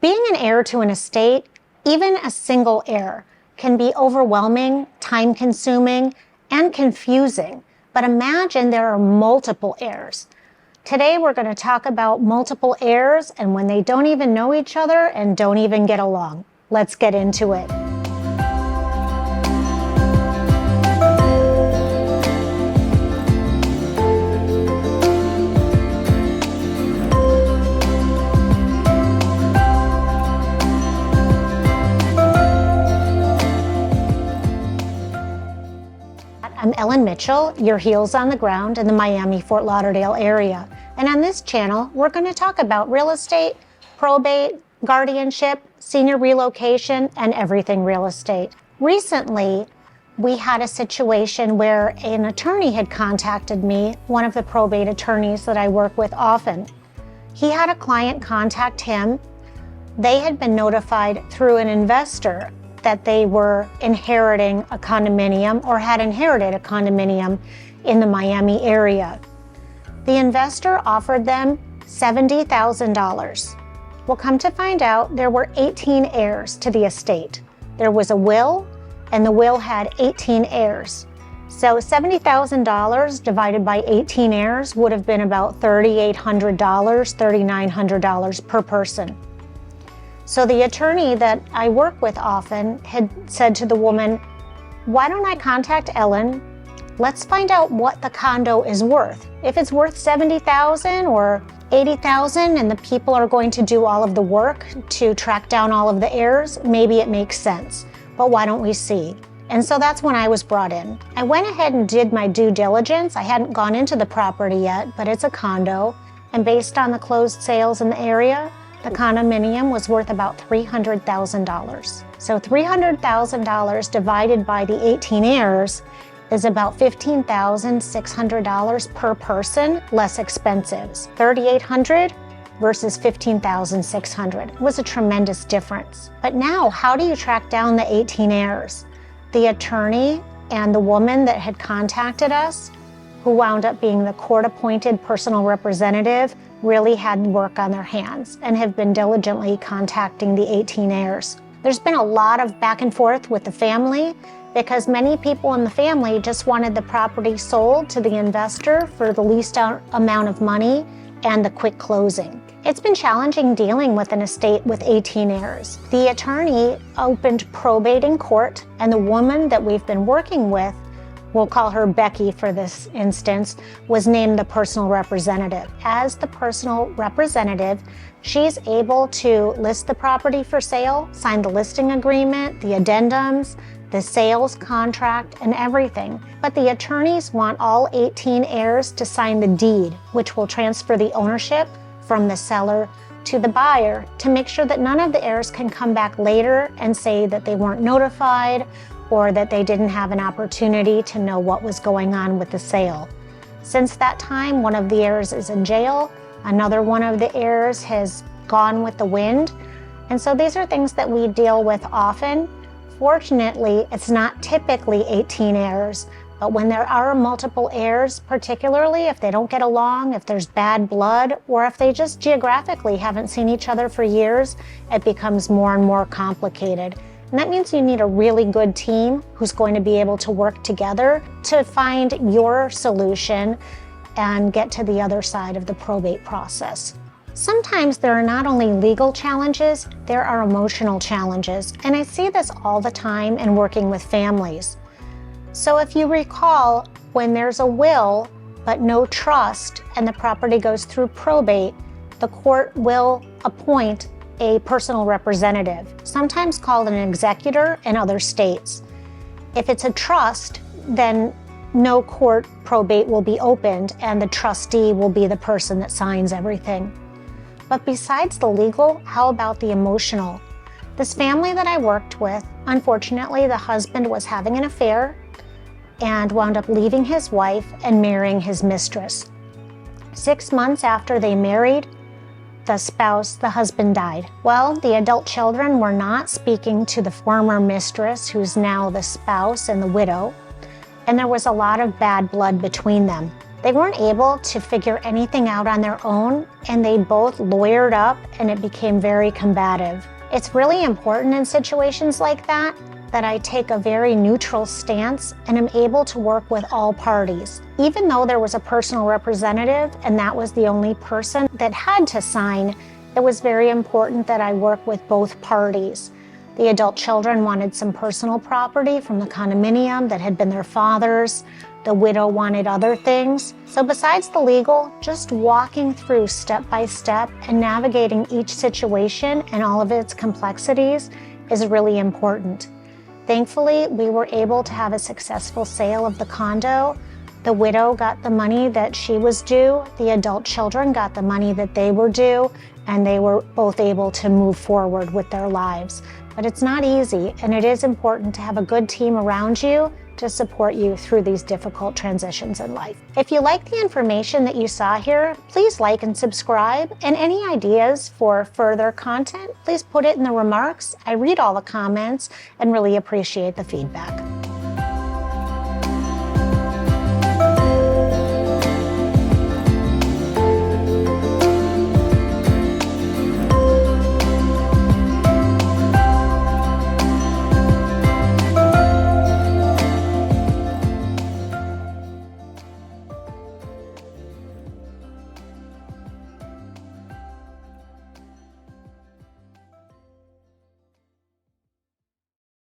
Being an heir to an estate, even a single heir, can be overwhelming, time-consuming, and confusing. But imagine there are multiple heirs. Today we're going to talk about multiple heirs and when they don't even know each other and don't even get along. Let's get into it. I'm Mitchel, your heels on the ground in the Miami, Fort Lauderdale area. And on this channel, we're going to talk about real estate, probate, guardianship, senior relocation, and everything real estate. Recently, we had a situation where an attorney had contacted me, one of the probate attorneys that I work with often. He had a client contact him. They had been notified through an investor that they were inheriting a condominium or had inherited a condominium in the Miami area. The investor offered them $70,000. Well, come to find out, there were 18 heirs to the estate. There was a will, and the will had 18 heirs. So $70,000 divided by 18 heirs would have been about $3,800, $3,900 per person. So the attorney that I work with often had said to the woman, why don't I contact Ellen? Let's find out what the condo is worth. If it's worth $70,000 or $80,000 and the people are going to do all of the work to track down all of the heirs, maybe it makes sense. But why don't we see? And so that's when I was brought in. I went ahead and did my due diligence. I hadn't gone into the property yet, but it's a condo. And based on the closed sales in the area, the condominium was worth about $300,000. So $300,000 divided by the 18 heirs is about $15,600 per person, less expenses. $3,800 versus $15,600. It was a tremendous difference. But now, how do you track down the 18 heirs? The attorney and the woman that had contacted us, who wound up being the court-appointed personal representative, really had work on their hands and have been diligently contacting the 18 heirs. There's been a lot of back and forth with the family because many people in the family just wanted the property sold to the investor for the least amount of money and the quick closing. It's been challenging dealing with an estate with 18 heirs. The attorney opened probate in court, and the woman that we've been working with, we'll call her Becky for this instance, was named the personal representative. As the personal representative, she's able to list the property for sale, sign the listing agreement, the addendums, the sales contract, and everything. But the attorneys want all 18 heirs to sign the deed, which will transfer the ownership from the seller to the buyer to make sure that none of the heirs can come back later and say that they weren't notified or that they didn't have an opportunity to know what was going on with the sale. Since that time, one of the heirs is in jail, another one of the heirs has gone with the wind, and so these are things that we deal with often. Fortunately, it's not typically 18 heirs, but when there are multiple heirs, particularly if they don't get along, if there's bad blood, or if they just geographically haven't seen each other for years, it becomes more and more complicated. And that means you need a really good team who's going to be able to work together to find your solution and get to the other side of the probate process. Sometimes there are not only legal challenges, there are emotional challenges. And I see this all the time in working with families. So if you recall, when there's a will but no trust and the property goes through probate, the court will appoint a personal representative, sometimes called an executor in other states. If it's a trust, then no court probate will be opened and the trustee will be the person that signs everything. But besides the legal, how about the emotional? This family that I worked with, unfortunately, the husband was having an affair and wound up leaving his wife and marrying his mistress. 6 months after they married, the husband died. Well, the adult children were not speaking to the former mistress, who's now the spouse and the widow, and there was a lot of bad blood between them. They weren't able to figure anything out on their own, and they both lawyered up, and it became very combative. It's really important in situations like that I take a very neutral stance and am able to work with all parties. Even though there was a personal representative and that was the only person that had to sign, it was very important that I work with both parties. The adult children wanted some personal property from the condominium that had been their father's. The widow wanted other things. So besides the legal, just walking through step by step and navigating each situation and all of its complexities is really important. Thankfully, we were able to have a successful sale of the condo. The widow got the money that she was due. The adult children got the money that they were due, and they were both able to move forward with their lives. But it's not easy, and it is important to have a good team around you to support you through these difficult transitions in life. If you like the information that you saw here, please like and subscribe. And any ideas for further content, please put it in the remarks. I read all the comments and really appreciate the feedback.